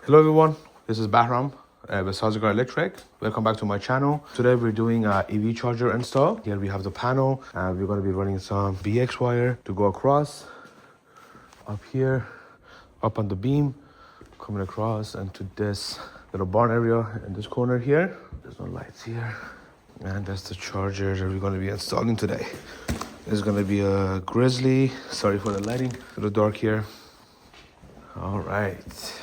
Hello everyone, this is Bahram with Sazigar Electric. Welcome back to my channel. Today we're doing a EV charger install. Here we have the panel and we're going to be running some BX wire to go across up here, up on the beam, coming across into this little barn area in this corner here. There's no lights here. And that's the charger that we're going to be installing today. It's going to be a Grizzly. Sorry for the lighting, a little dark here. All right.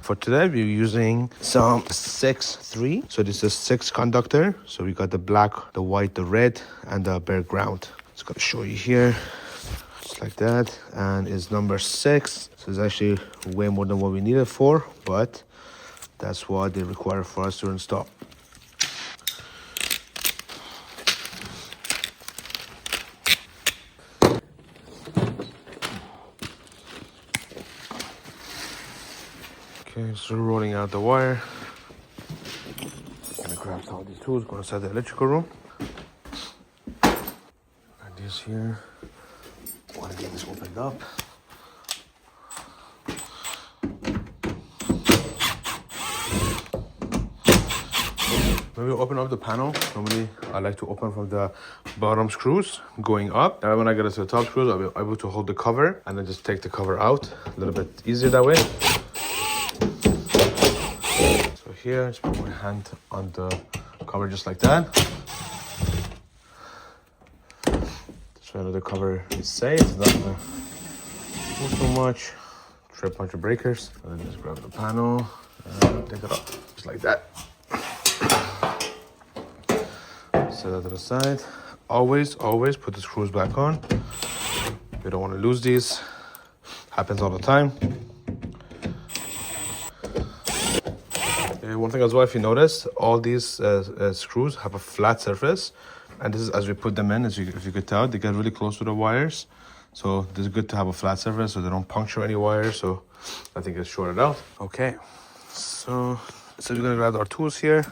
For today, we're using some 6-3. So this is 6 conductor. So we got the black, the white, the red, and the bare ground. Just gonna show you here, just like that. And it's number 6. So it's actually way more than what we needed for, but that's what they require for us to install. Okay, so rolling out the wire. Gonna grab some of these tools, go inside the electrical room. And this here, want to get this opened up. When we open up the panel, normally I like to open from the bottom screws going up. And when I get to the top screws, I'll be able to hold the cover and then just take the cover out. A little bit easier that way. Here, just put my hand on the cover just like that. So that the cover is safe, it's not gonna move so much. Trip bunch of breakers. And then just grab the panel and take it off, just like that. Set that to the side. Always put the screws back on. You don't want to lose these. Happens all the time. One thing as well, if you notice, all these screws have a flat surface, and this is as we put them in, if you could tell, they get really close to the wires. So this is good to have a flat surface so they don't puncture any wires. So I think it's shorted out. Okay, so we're gonna grab our tools here.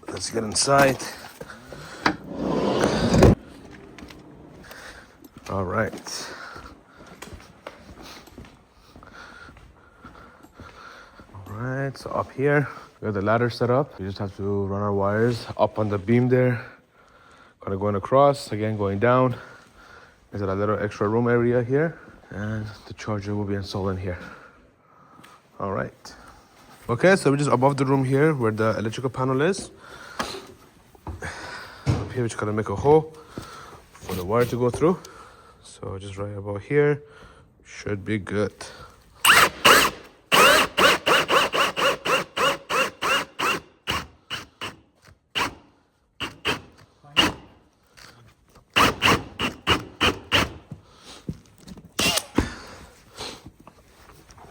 Let's get inside. All right. Alright, so up here, we got the ladder set up. We just have to run our wires up on the beam there. Kind of going across, again going down. There's a little extra room area here. And the charger will be installed in here. Alright. Okay, so we're just above the room here where the electrical panel is. Up here, we just gotta make a hole for the wire to go through. So just right about here, should be good.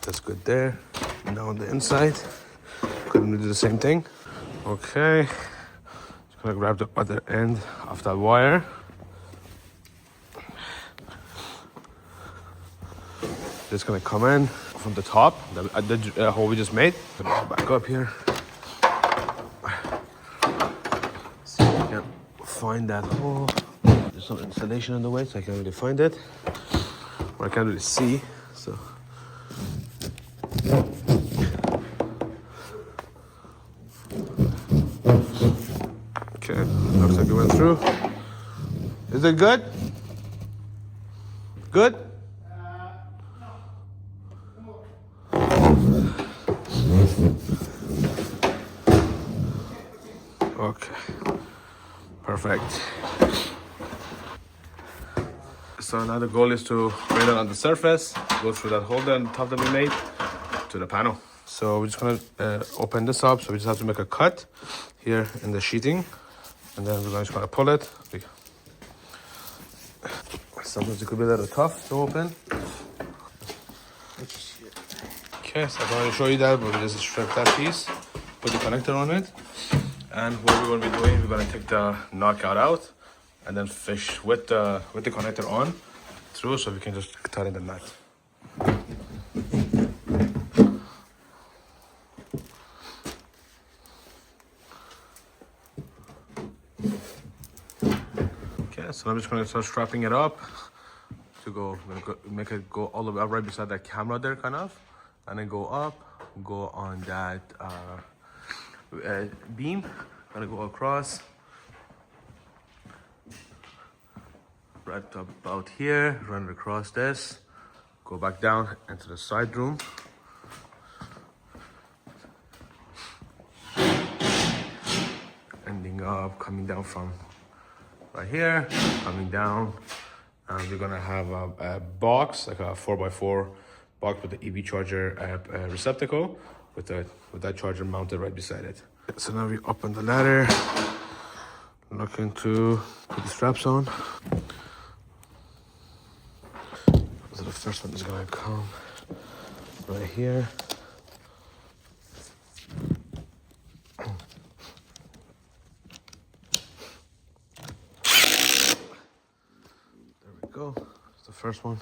That's good there. Now on the inside, gonna do the same thing. Okay, just gonna grab the other end of that wire. Just gonna come in from the top, the hole we just made. Back up here. See if I can find that hole. There's some insulation in the way, so I can't really find it. Or I can't really see, so. Okay, looks like it went through. Is it good? Good? Okay, perfect. So now the goal is to bring it on the surface, go through that hole there on the top that we made to the panel. So we're just gonna open this up. So we just have to make a cut here in the sheeting, and then we're just gonna pull it. Sometimes it could be a little tough to open. Okay, so I'm going to show you that, but we just strip that piece, put the connector on it, and what we're going to be doing, we're going to take the knockout out, and then fish with the connector on through, so we can just tighten the nut. Okay, so I'm just going to start strapping it up to make it go all the way up right beside that camera there, kind of, and then go up, go on that beam, gonna go across right about here, run it across this, go back down into the side room. Ending up coming down from right here, coming down, and we're gonna have a box, like a 4x4 box with the EV charger receptacle with that charger mounted right beside it. So now we open the ladder, looking to put the straps on. So the first one is gonna come right here. Go. It's the first one.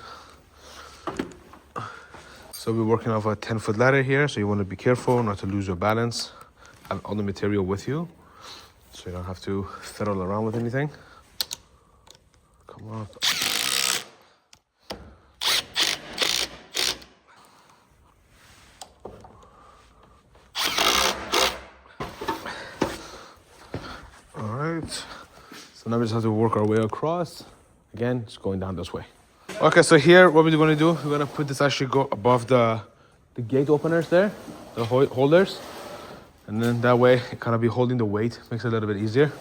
So we're working off a 10-foot ladder here, so you want to be careful not to lose your balance. Have all the material with you, so you don't have to fiddle around with anything. Come up. All right. So now we just have to work our way across. Again, it's going down this way. Okay, so here, what we're going to do, we're going to put this actually go above the gate openers there, the holders. And then that way, it kind of be holding the weight, makes it a little bit easier.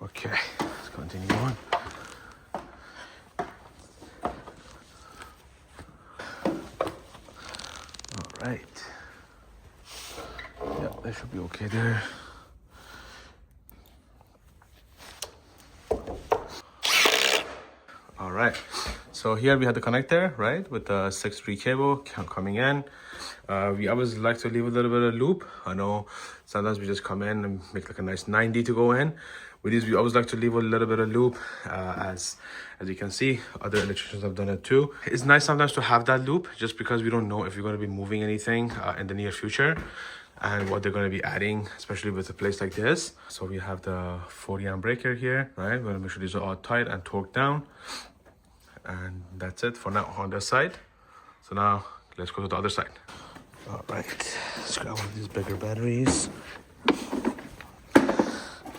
Okay, let's continue on. All right. Yeah, that should be okay there. All right. So here we have the connector, right, with the 6-3 cable coming in. We always like to leave a little bit of loop. I know sometimes we just come in and make like a nice 90 to go in. With these, we always like to leave a little bit of loop, as you can see, other electricians have done it too. It's nice sometimes to have that loop, just because we don't know if you're going to be moving anything in the near future and what they're going to be adding, especially with a place like this. So we have the 40 amp breaker here, right? We're going to make sure these are all tight and torqued down. And that's it for now on this side. So now let's go to the other side. All right, let's grab one of these bigger batteries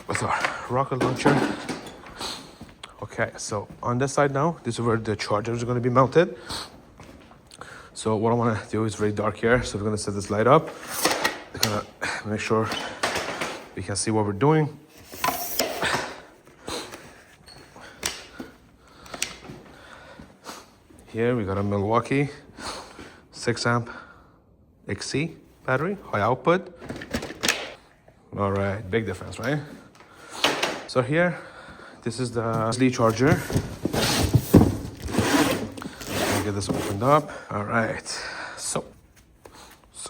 with our rocket launcher. Okay, so on this side now, this is where the chargers are going to be mounted. So what I want to do is very dark here, so we're going to set this light up. We're going to make sure we can see what we're doing. Here we got a Milwaukee 6 amp XC battery, high output. All right, big difference, right? So here, this is the SD charger. Let me get this opened up. All right, so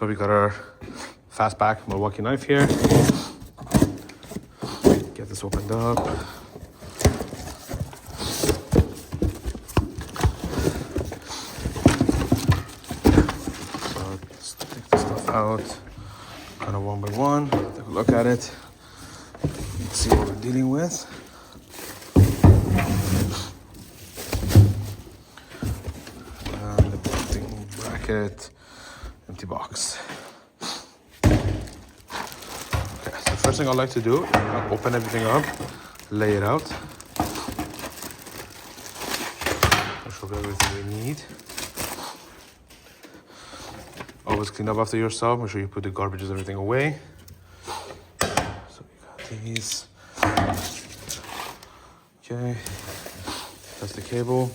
we got our Fastback Milwaukee knife here. Get this opened up. Out kind of one by one, take a look at it, see what we're dealing with. And the mounting bracket, empty box. Okay, so the first thing I like to do is open everything up, lay it out, make sure we have everything we need. Always clean up after yourself. Make sure you put the garbages, everything away. So we got these. Okay, that's the cable.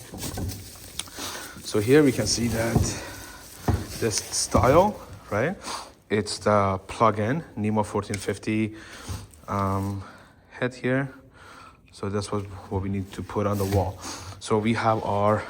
So here we can see that this style, right? It's the plug-in NEMO 1450 head here. So that's what we need to put on the wall. So we have our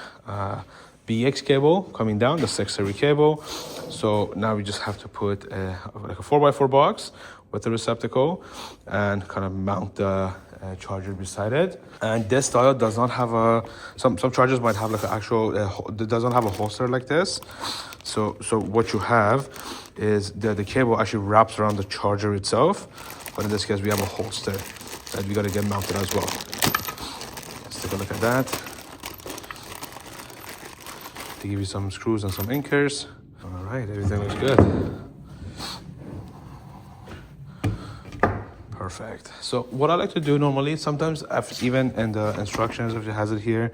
BX cable coming down, the 6 series cable. So now we just have to put like a 4x4 box with the receptacle and kind of mount the charger beside it. And this style does not have a, some chargers might have like an actual, it doesn't have a holster like this. So what you have is the cable actually wraps around the charger itself. But in this case, we have a holster that we gotta get mounted as well. Let's take a look at that. They give you some screws and some anchors. All right, everything looks good. Perfect. So what I like to do normally, sometimes even in the instructions, if it has it here,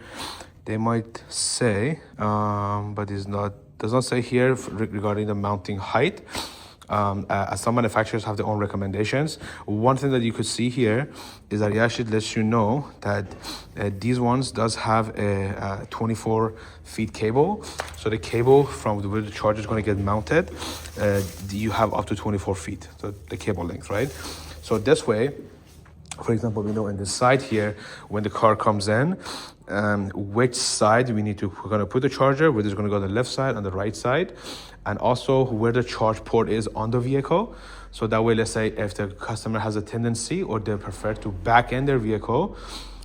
they might say, but it's not, does not say here regarding the mounting height. Some manufacturers have their own recommendations. One thing that you could see here is that it actually lets you know that these ones does have a 24 feet cable. So the cable from where the charger is going to get mounted, you have up to 24 feet, so the cable length, right? So this way, for example, we know in this side here, when the car comes in, which side we're going to put the charger, whether it's going to go on the left side and the right side, and also where the charge port is on the vehicle. So that way, let's say if the customer has a tendency or they prefer to back end their vehicle,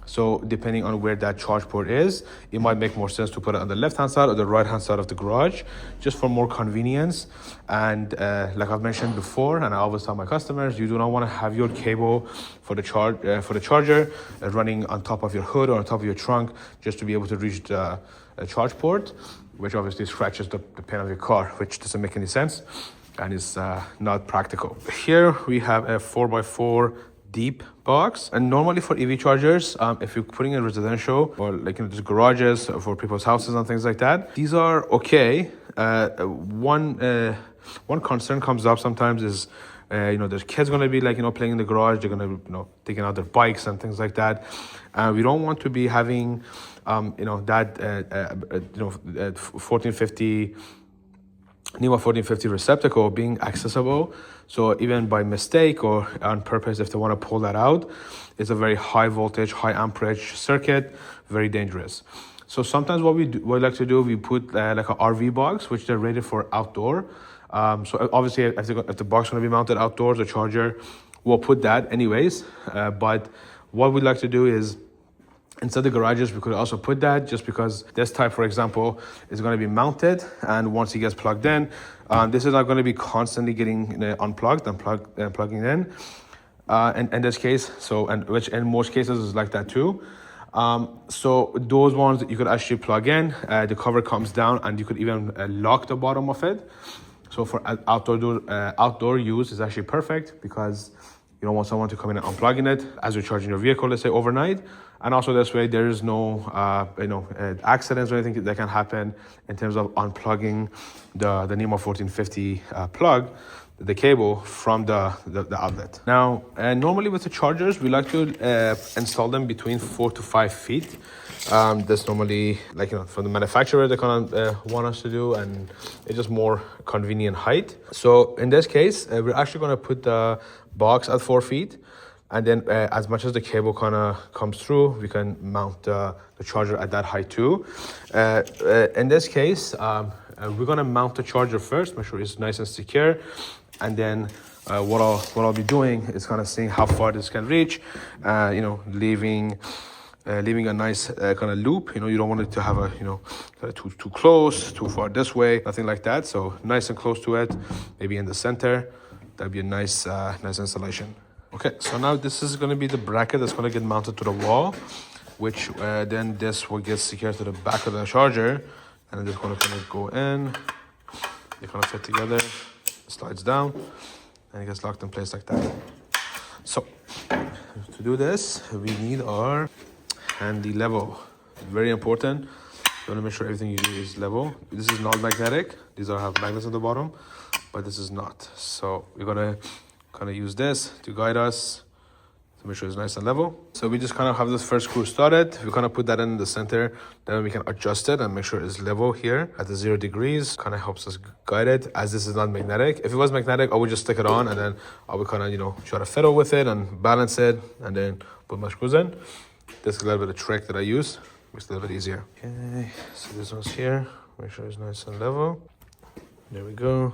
so depending on where that charge port is, it might make more sense to put it on the left-hand side or the right-hand side of the garage, just for more convenience. And like I've mentioned before, and I always tell my customers, you do not want to have your cable for the charger running on top of your hood or on top of your trunk, just to be able to reach the charge port, which obviously scratches the paint of your car, which doesn't make any sense and is not practical. Here we have a 4x4 deep box, and normally for EV chargers, if you're putting in residential or like just garages for people's houses and things like that, these are okay. One concern comes up sometimes is there's kids going to be like playing in the garage, they're going to taking out their bikes and things like that. We don't want to be having 1450 NEMA 1450 receptacle being accessible. So even by mistake or on purpose, if they want to pull that out, it's a very high voltage, high amperage circuit, very dangerous. So sometimes what we like to do, we put like an RV box, which they're rated for outdoor. So obviously if the box is going to be mounted outdoors, the charger, we'll put that anyways. But what we like to do is, inside the garages, we could also put that, just because this type, for example, is going to be mounted, and once it gets plugged in, this is not going to be constantly getting unplugged and plugging in. In this case, which in most cases is like that too. So those ones that you could actually plug in, the cover comes down, and you could even lock the bottom of it. So for outdoor use, is actually perfect, because you don't want someone to come in and unplugging it as you're charging your vehicle, let's say overnight. And also this way, there is no accidents or anything that can happen in terms of unplugging the NEMA 1450 plug, the cable from the outlet. Now, normally with the chargers, we like to install them between 4 to 5 feet. That's normally from the manufacturer they kind of want us to do, and it's just more convenient height. So in this case, we're actually going to put the box at 4 feet. And then as much as the cable kind of comes through, we can mount the charger at that height too. In this case, we're going to mount the charger first, make sure it's nice and secure. And then what I'll be doing is kind of seeing how far this can reach, leaving a nice kind of loop. You don't want it to have a too close, too far this way, nothing like that. So nice and close to it, maybe in the center. That'd be a nice installation. Okay, so now this is going to be the bracket that's going to get mounted to the wall, which then this will get secured to the back of the charger, and it's going to kind of go in. They kind of fit together, slides down, and it gets locked in place like that. So to do this, we need our handy level. Very important. You want to make sure everything you do is level. This is not magnetic. These have magnets at the bottom, but this is not. So we're going to kind of use this to guide us to make sure it's nice and level. So we just kind of have this first screw started. We kind of put that in the center, then we can adjust it and make sure it's level here at the 0 degrees. Kind of helps us guide it, as this is not magnetic. If it was magnetic, I would just stick it on, and then I would kind of try to fiddle with it and balance it, and then put my screws in. This is a little bit of trick that I use, makes it a little bit easier. Okay, so this one's here. Make sure it's nice and level. There we go.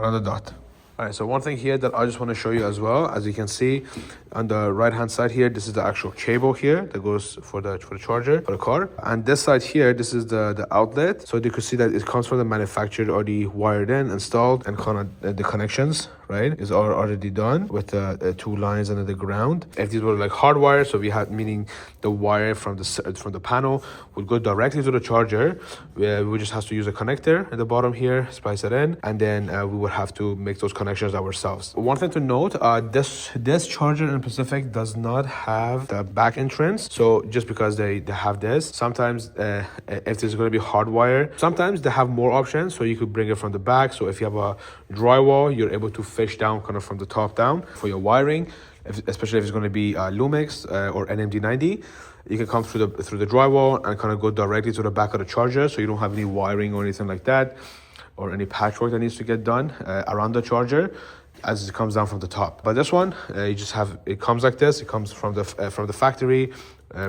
on the dot. All right, so one thing here that I just want to show you as well, as you can see on the right hand side here, this is the actual cable here that goes for the charger for the car, and this side here, this is the outlet. So you can see that it comes from the manufacturer already wired in, installed, and kind of the connections, right, is already done with the two lines under the ground. If these were like hardwired, so we had, meaning the wire from the panel would go directly to the charger. We just have to use a connector at the bottom here, splice it in, and then we would have to make those connections ourselves. One thing to note, this charger in Pacific does not have the back entrance. So just because they have this, sometimes if there's going to be hardwire, sometimes they have more options. So you could bring it from the back. So if you have a drywall, you're able to fish down kind of from the top down for your wiring. Especially if it's going to be Lumix or NMD90, you can come through the drywall and kind of go directly to the back of the charger, so you don't have any wiring or anything like that, or any patchwork that needs to get done around the charger as it comes down from the top. But this one, you just have, it comes like this. It comes from the factory,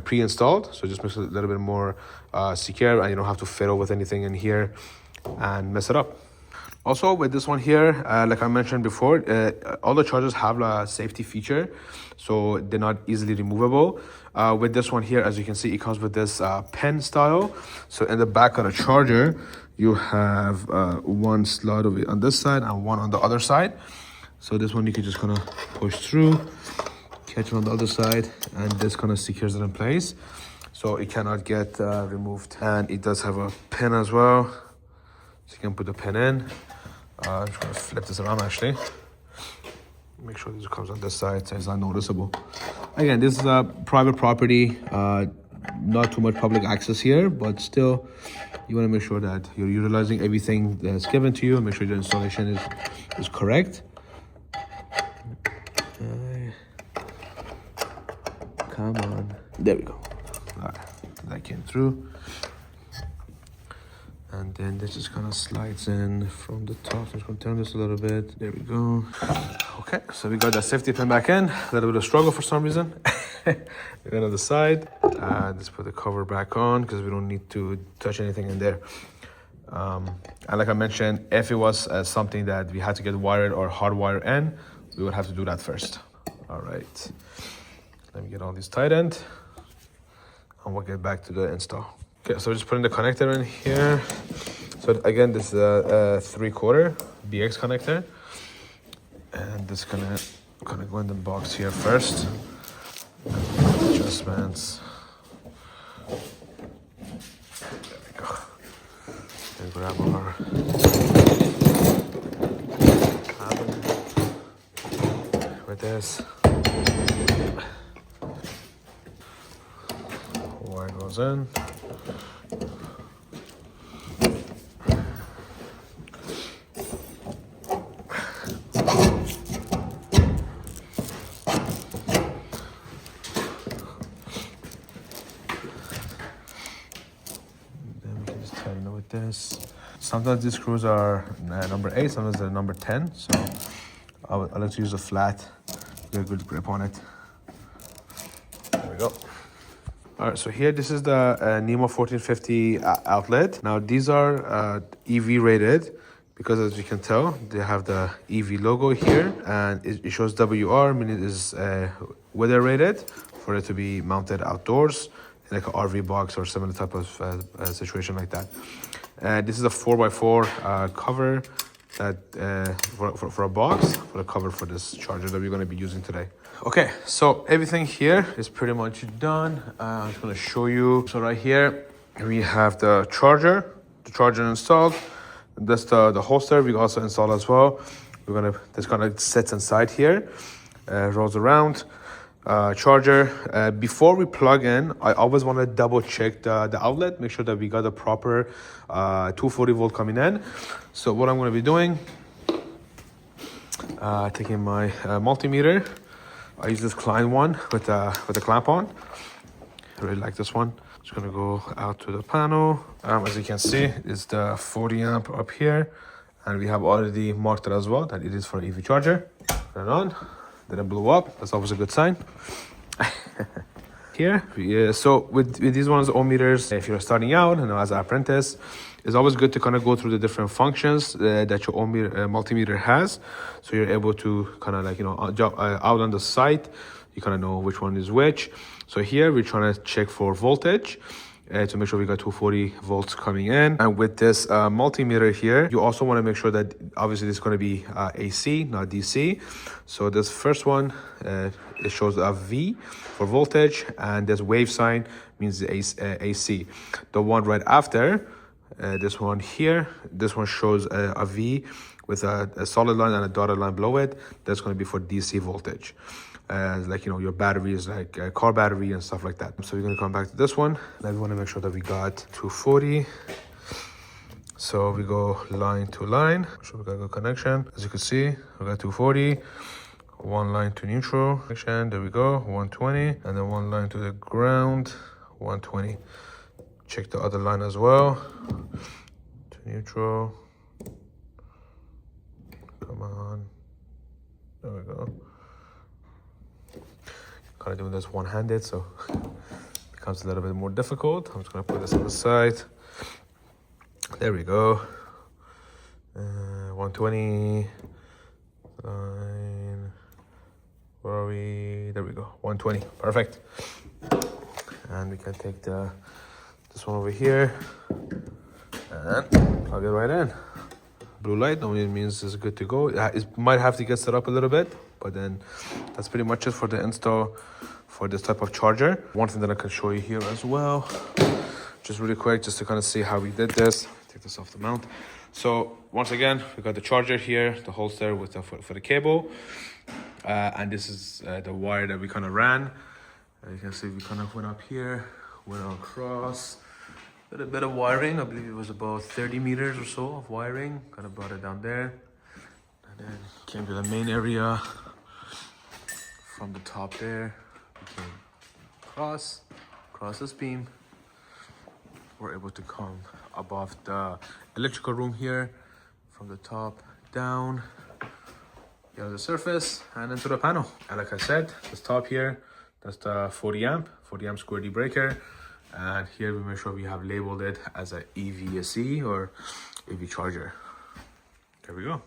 pre-installed, so it just makes it a little bit more secure, and you don't have to fiddle with anything in here and mess it up. Also with this one here, like I mentioned before, all the chargers have a safety feature, so they're not easily removable. With this one here, as you can see, it comes with this pen style. So in the back of the charger, you have one slot of it on this side and one on the other side. So this one you can just kind of push through, catch it on the other side, and this kind of secures it in place, so it cannot get removed. And it does have a pin as well, so you can put the pin in. I'm just gonna flip this around actually. Make sure this comes on this side so it's not noticeable. Again, this is a private property, not too much public access here, but still you want to make sure that you're utilizing everything that's given to you and make sure the installation is correct. Come on, there we go. All right, that came through. And then this just kind of slides in from the top. I'm just going to turn this a little bit. There we go. Okay, so we got that safety pin back in. A little bit of struggle for some reason. We're on the side. Let's put the cover back on because we don't need to touch anything in there. And like I mentioned, if it was something that we had to get wired or hardwired in, we would have to do that first. All right. Let me get all these tightened, and we'll get back to the install. Okay, so just putting the connector in here. So again, this is a 3/4 BX connector, and this gonna go in the box here first. Adjustments. There we go. And grab our cable with this. Wire goes in. This. Sometimes these screws are number 8, sometimes they're number 10. So I like to use a flat, get a good grip on it. There we go. All right, so here this is the NEMO 1450 outlet. Now these are EV rated because, as you can tell, they have the EV logo here, and it shows WR, meaning it is weather rated for it to be mounted outdoors, like an RV box or similar type of situation like that. This is a 4x4 cover that for a box, for the cover for this charger that we're going to be using today. Okay, so everything here is pretty much done. I'm just going to show you. So right here we have the charger installed. That's the holster we also installed as well. This kind of sits inside here, rolls around. Charger. Before we plug in, I always want to double check the outlet, make sure that we got the proper 240 volt coming in. So what I'm going to be doing, taking my multimeter. I use this Klein one with the clamp on. I really like this one. Just going to go out to the panel. As you can see, it's the 40 amp up here, and we have already marked it as well that it is for an EV charger. Turn it on. Didn't blow up. That's always a good sign. here. Yeah, so with these ones, ohm meters, if you're starting out, as an apprentice, it's always good to kind of go through the different functions that your ohm meter, multimeter has, so you're able to kind of like out on the site, you kind of know which one is which. So here we're trying to check for voltage. To make sure we got 240 volts coming in. And with this multimeter here, you also want to make sure that obviously this is going to be AC, not DC. So this first one, it shows a V for voltage, and this wave sign means AC. The one right after, this one here, this one shows a V with a solid line and a dotted line below it. That's going to be for DC voltage. Like your batteries, like a car battery and stuff like that. So we're gonna come back to this one. Now we want to make sure that we got 240. So we go line to line. So we got a good connection. As you can see, we got 240. One line to neutral connection. There we go. 120, and then one line to the ground. 120. Check the other line as well. To neutral. Come on. There we go. Kind of doing this one-handed, so it becomes a little bit more difficult. I'm just gonna put this on the side. There we go. 120 line. Where are we? There we go. 120. Perfect. And we can take this one over here and plug it right in. Blue light normally means it's good to go. It might have to get set up a little bit, but then that's pretty much it for the install for this type of charger. One thing that I can show you here as well, just really quick, just to kind of see how we did this. Take this off the mount. So once again, we got the charger here, the holster with for the cable, and this is the wire that we kind of ran. You can see we kind of went up here, went across. Did a bit of wiring. I believe it was about 30 meters or so of wiring. Kind of brought it down there, and then came to the main area. From the top there, we came across this beam. We're able to come above the electrical room here, from the top down, get on the surface, and into the panel. And like I said, this top here, that's the 40 amp square D breaker. And here we make sure we have labeled it as a EVSE or EV charger. There we go.